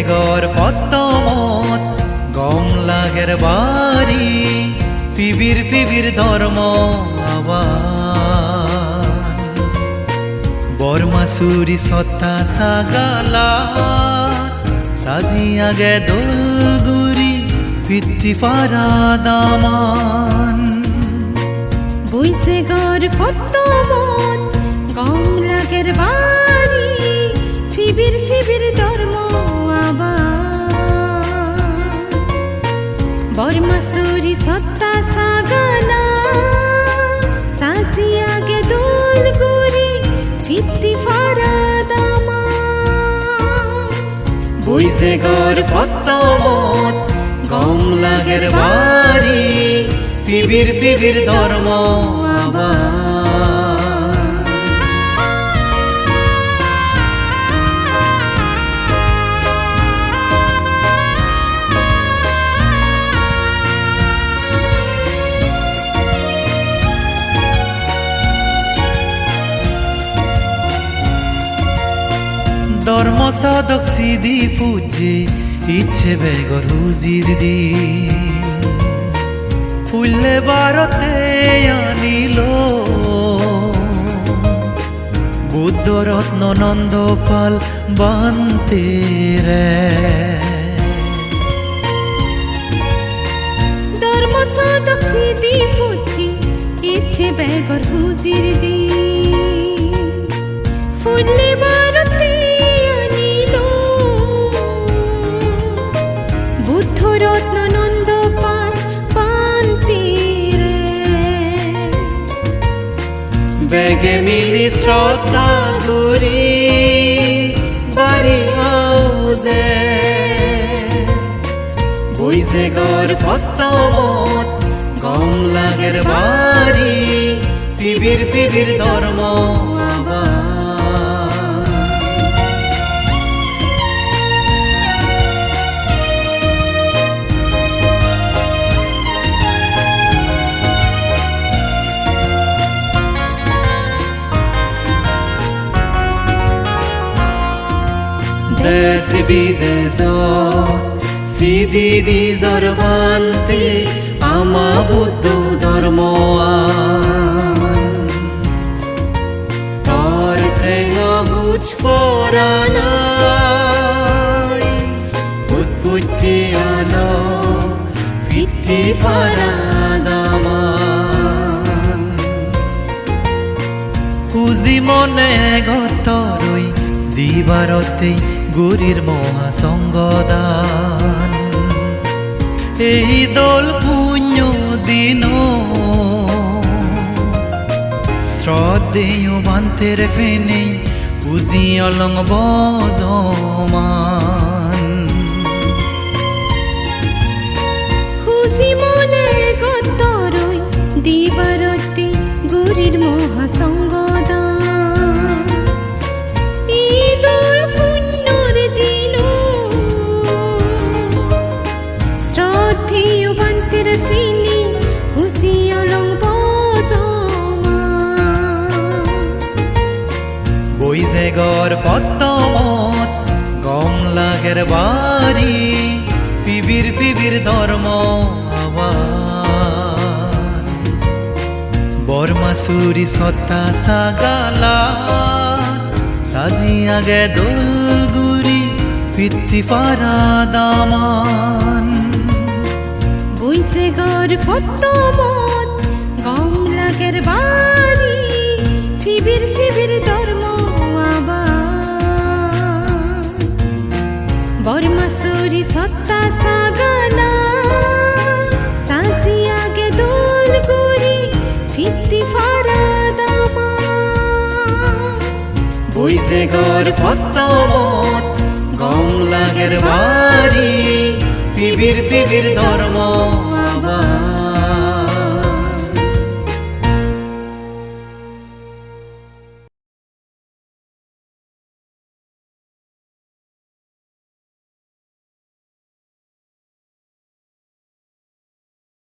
গর ফতমত গম লাগের বাড়ি পিবির পিবির ধর্ম আবার বরমাসুরি সত্তা সাগালা সাজি আগে দোলগুড়ি পিত্তি ফারা দামান বইছে গর ফতমত গম লাগের বাড়ি ফিবির ফিবির ধর্ম আবার বরমাসুরি সত্তা সাগালা সাজি আগে দোলগুড়ি পিত্তি ফারা দামান বইছে গর ফতমত গম লাগের বাড়ি পিবির পিবির ধর্ম আবার ধর্ম সাধক সিদি পূজে ইচ্ছে বেগর হুজির দিন ফুললে ভারতে আনিল বুদ্ধ রত্ন নন্দ পাল বান্তে রে ধর্ম সাধক সিদি পূজে ইচ্ছে বেগর হুজির দিন ফুললে ভারতে আনিল বুদ্ধ রত্ন নন্দ পাল বেগে মিলি শ্রদ্ধা গুরি বাড়ি হাউজে বইছে গর ফতমত গম লাগের বাড়ি পিবির পিবির ধর্ম আবার দেশ বিদেশত সিদি দি জরবান্তে আমা বুদ্ধ ধর্ম তোর ঠেঙা বুঝ পরানাই উৎপত্তি আলো ভিত্তি ফারা দামান কুজি মনে গতরই দিবারতেই গুরির মহাসঙ্গদান এই দোল পুণ্য দিন শ্রদ্ধেয় বান্তের ফেনে পুজি অলং বজমান খুশি মনে গতরই দিবারতে গুরির মহাসঙ্গদান ঈদুল পুণ্যর দিন শ্রদ্ধেয় বান্তের ফেনে খুশি অলং বইছে গর ফতমত গম লাগের বাড়ি পিবির পিবির ধর্ম আবার বরমাসুরি সত্তা সাগালা সাজি আগে দোলগুড়ি পিত্তি ফারা দামান বইছে গর ফতমত গম লাগের বাড়ি ফিবির ফিবির ধর্ম আবার বরমাসুরি সত্তা সাগালা সাজি আগে দোলগুড়ি পিত্তি ফারা দামান বইছে গর ফতমত গম লাগের বাড়ি পিবির পিবির ধর্ম